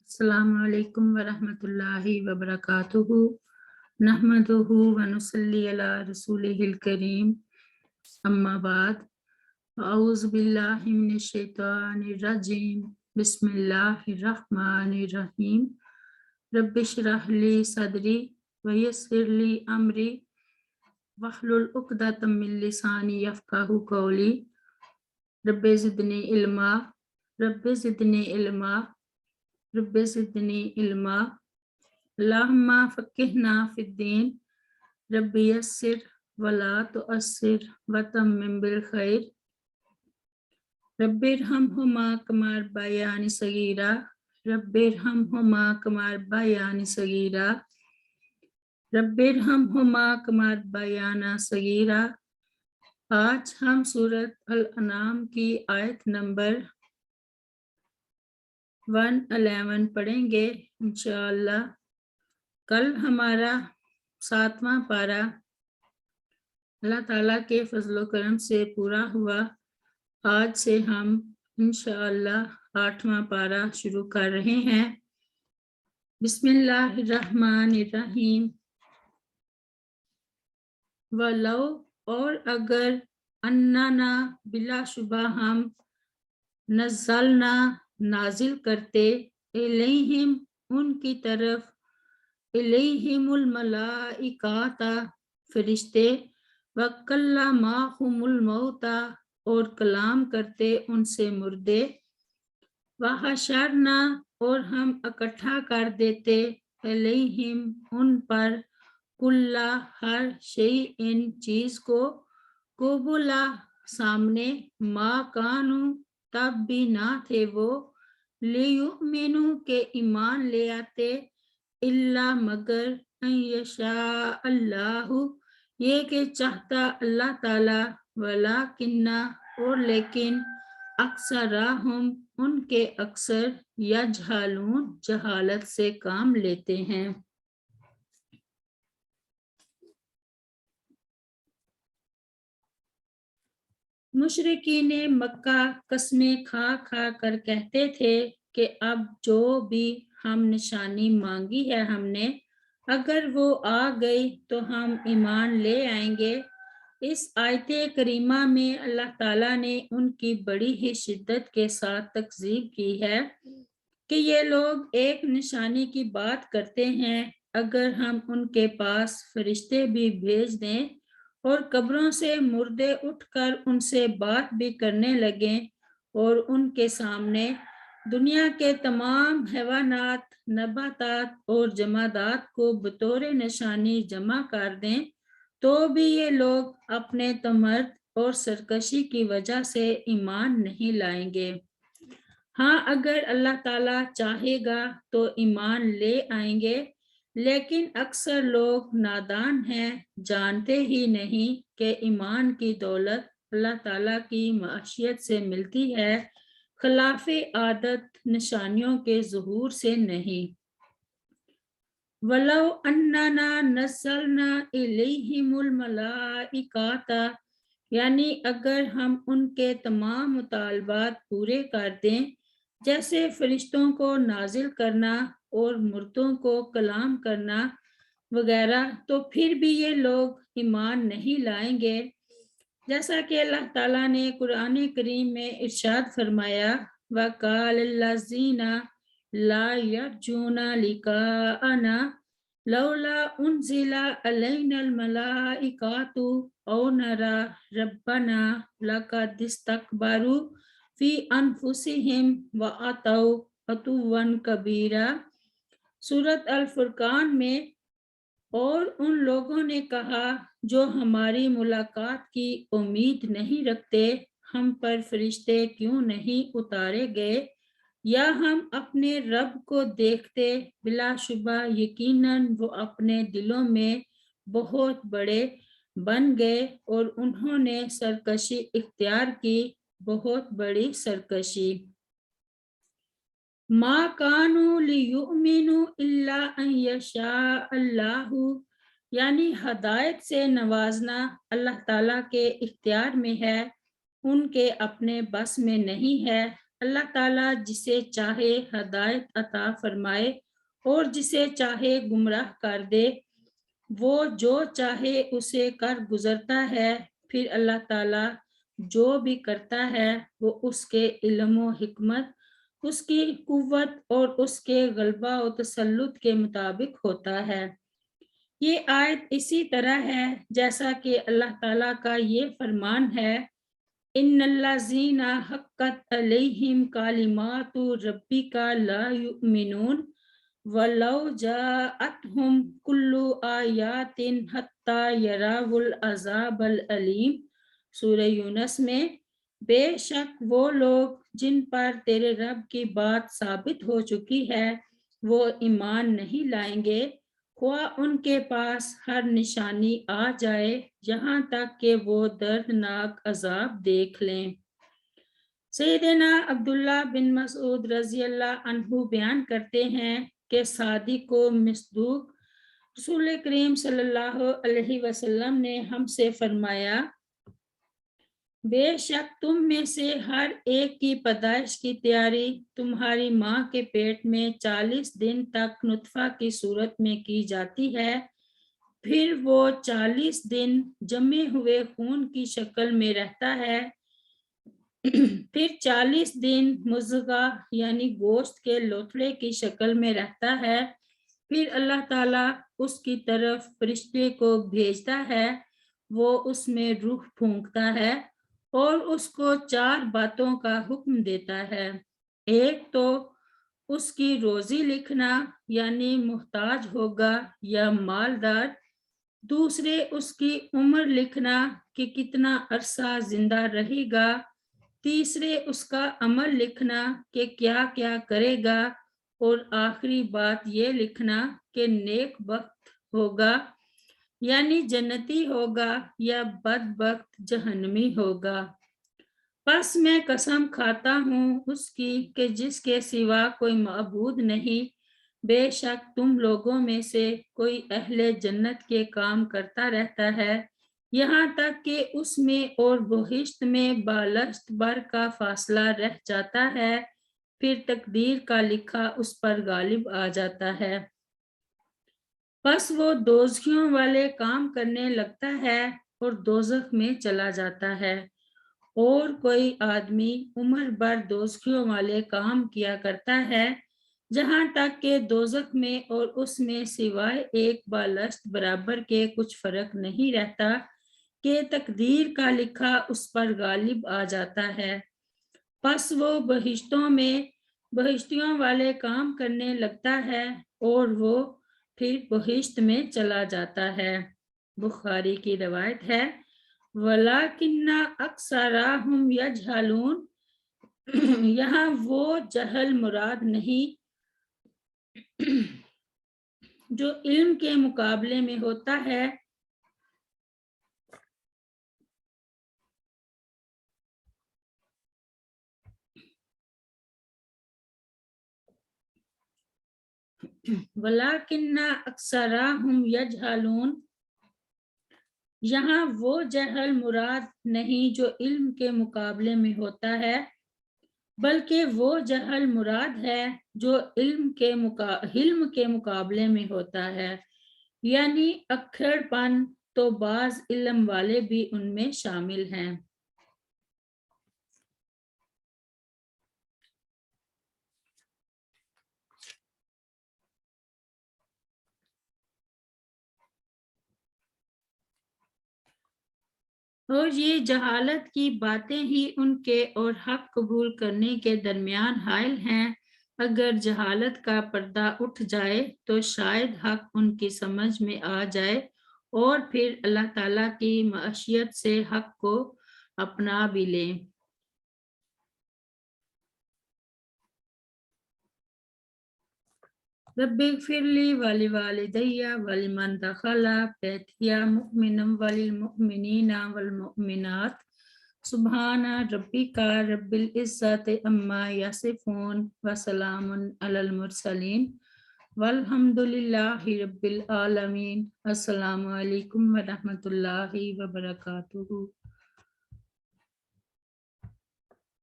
अस्सलामु अलैकुम वरहमतुल्लाहि वबरकातुहू नहमदुहू व नुसल्ली अला रसूलिहिल करीम अम्मा बाद अऊज़ु बिल्लाहि मिनश शैतानिर रजीम बिस्मिल्लाहिर रहमानिर रहीम रब्बिश्रह ली सदरी व यस्सिर ली अमरी वहलुल उक़दतम मिन लिसानी यफ़क़हू क़ौली रब्बि ज़िदनी इल्मा रब्बि ज़िदनी इल्मा रब्बि ज़िदनी इल्मा अल्लाहुम्मा फ़क़्क़िहना फ़िद्दीन रब्बि यस्सिर वला तुअस्सिर वतम्मिम बिल खैर रब्बिरहमहुमा कमा रब्बयानी सगीरा रब्बिरहमहुमा कमा रब्बयानी सगीरा रब्बिरहमहुमा कमा रब्बयाना सगीरा। आज हम सूरत अल-अनाम की आयत नंबर 111 पढ़ेंगे इंशाअल्लाह। कल हमारा 7वां पारा अल्लाह ताला के फजलो करम से पूरा हुआ। आज से हम इंशाअल्लाह 8वां पारा शुरू कर रहे हैं। बिस्मिल्लाहिर्रहमानिर्रहीम। वलो और अगर अन्ना बिलाशुबा हम नज़लना नाजिल करते इलैहिम उनकी तरफ इलैहिमुल मलाइकाता फरिश्ते व कल्लमाहुमुल मौता और कलाम करते उनसे मुर्दे व हशरना और हम इकट्ठा कर देते इलैहिम उन पर कुल्ला हर शई इन चीज को कुबुला सामने मा कानू तब भी ना थे वो लियुमिनु के ईमान ले आते इल्ला मगर यशा अल्लाहु ये के चाहता अल्लाह ताला वला किन्ना और लेकिन अक्सराहुम उनके अक्सर यजहलून जहालत से काम लेते हैं। मुशरिकीन मक्का कसमें खा खा कर कहते थे कि अब जो भी हम निशानी मांगी है हमने, अगर वो आ गई तो हम ईमान ले आएंगे। इस आयत करीमा में अल्लाह ताला ने उनकी बड़ी ही शिद्दत के साथ तकज़ीब की है कि ये लोग एक निशानी की बात करते हैं, अगर हम उनके पास फरिश्ते भी भेज दें और कब्रों से मुर्दे उठकर उनसे बात भी करने लगें और उनके सामने दुनिया के तमाम हैवानात, नबातात और जमादात को बतौर निशानी जमा कर दें, तो भी ये लोग अपने तमर्द और सरकशी की वजह से ईमान नहीं लाएंगे। हाँ, अगर अल्लाह ताला चाहेगा तो ईमान ले आएंगे, लेकिन अक्सर लोग नादान हैं, जानते ही नहीं कि ईमान की दौलत अल्लाह ताला की माशियत से मिलती है, खिलाफे आदत निशानियों के ज़ुहूर से नहीं। वलो अन्ना नज़लना इलैहिमुल मलाइकाता, यानी अगर हम उनके तमाम मुतालबात पूरे कर दें, जैसे फरिश्तों को नाजिल करना और मुर्दों को कलाम करना वगैरह, तो फिर भी ये लोग ईमान नहीं लाएंगे। जैसा कि अल्लाह ताला ने कुरान करीम में इरशाद फरमाया, वक़ाल लज़ीना ला यरजूना लिकाअना लौला उन्ज़िला अलैनल मलाइकातु औ नरा रब्बना लक़द इस्तकबरू फी अनफुसिहिम व अतौ अतुवन कबीरा। सूरत अल फुरकान में, और उन लोगों ने कहा जो हमारी मुलाकात की उम्मीद नहीं रखते, हम पर फरिश्ते क्यों नहीं उतारे गए, या हम अपने रब को देखते, बिलाशुबा यकीनन वो अपने दिलों में बहुत बड़े बन गए और उन्होंने सरकशी इख्तियार की, बहुत बड़ी सरकशी। मा कानू लियुमिनु इल्ला अन यशा अल्लाहु, यानी हदायत से नवाजना अल्लाह ताला के इख्तियार में है, उनके अपने बस में नहीं है, اللہ تعالیٰ جسے چاہے ہدایت عطا فرمائے اور جسے چاہے گمراہ کر دے، وہ جو چاہے اسے کر گزرتا ہے، پھر اللہ تعالیٰ جو بھی کرتا ہے وہ اس کے علم و حکمت، اس کی قوت اور اس کے غلبہ و تسلط کے مطابق ہوتا ہے۔ یہ آیت اسی طرح ہے جیسا کہ اللہ تعالیٰ کا یہ فرمان ہے، ان الذین حقت علیہم کلمات ربک لا یؤمنون ولو جاءتہم کل آیات حتی یروا العذاب العلیم۔ سورہ یونس میں، بے شک وہ لوگ جن پر تیرے رب کی بات ثابت ہو چکی ہے وہ ایمان نہیں لائیں گے، خواہ ان کے پاس ہر نشانی آ جائے، یہاں تک کہ وہ دردناک عذاب دیکھ لیں۔ سیدنا عبداللہ بن مسعود رضی اللہ عنہ بیان کرتے ہیں کہ صادق و مصدوق رسول کریم صلی اللہ علیہ وسلم نے ہم سے فرمایا، بے شک تم میں سے ہر ایک کی پیدائش کی تیاری تمہاری ماں کے پیٹ میں 40 دن تک نطفہ کی صورت میں کی جاتی ہے، پھر وہ 40 دن جمے ہوئے خون کی شکل میں رہتا ہے، پھر 40 دن مضغہ یعنی گوشت کے لوتھڑے کی شکل میں رہتا ہے، پھر اللہ تعالیٰ اس کی طرف فرشتے کو بھیجتا ہے، وہ اس میں روح پھونکتا ہے اور اس کو 4 باتوں کا حکم دیتا ہے۔ ایک تو اس کی روزی لکھنا یعنی محتاج ہوگا یا مالدار، دوسرے اس کی عمر لکھنا کہ کتنا عرصہ زندہ رہے گا، تیسرے اس کا عمل لکھنا کہ کیا کیا کرے گا، اور آخری بات یہ لکھنا کہ نیک بخت ہوگا یعنی جنتی ہوگا یا بدبخت جہنمی ہوگا۔ پس میں قسم کھاتا ہوں اس کی کہ جس کے سوا کوئی معبود نہیں، بے شک تم لوگوں میں سے کوئی اہل جنت کے کام کرتا رہتا ہے، یہاں تک کہ اس میں اور بہشت میں بالشت بر کا فاصلہ رہ جاتا ہے، پھر تقدیر کا لکھا اس پر غالب آ جاتا ہے، پس وہ دوزخیوں والے کام کرنے لگتا ہے اور دوزخ میں چلا جاتا ہے، اور کوئی آدمی عمر بھر دوزخیوں والے کام کیا کرتا ہے، جہاں تک کہ دوزخ میں اور اس میں سوائے ایک بالشت برابر کے کچھ فرق نہیں رہتا کہ تقدیر کا لکھا اس پر غالب آ جاتا ہے، پس وہ بہشتوں میں بہشتیوں والے کام کرنے لگتا ہے اور وہ پھر بہشت میں چلا جاتا ہے۔ بخاری کی روایت ہے، وَلَكِنَّ أَكْثَرَهُمْ يَجْهَلُونَ، یہاں وہ جہل مراد نہیں جو علم کے مقابلے میں ہوتا ہے، وَلَكِنَّ أَكْثَرَهُمْ يَجْهَلُونَ، یہاں وہ جہل مراد نہیں جو علم کے مقابلے میں ہوتا ہے، بلکہ وہ جہل مراد ہے جو علم کے مقابلے میں ہوتا ہے، یعنی اکھڑ پن، تو بعض علم والے بھی ان میں شامل ہیں۔ اور یہ جہالت کی باتیں ہی ان کے اور حق قبول کرنے کے درمیان حائل ہیں، اگر جہالت کا پردہ اٹھ جائے تو شاید حق ان کی سمجھ میں آ جائے اور پھر اللہ تعالیٰ کی معیشت سے حق کو اپنا بھی لیں۔ رب اغفر لی ولوالدی ولمن دخل بیتی مؤمنا وللمؤمنین والمؤمنات سبحان ربک رب العزت عما یصفون وسلام علی المرسلین والحمد للہ رب العالمین۔ السلام علیکم ورحمۃ اللہ وبرکاتہ۔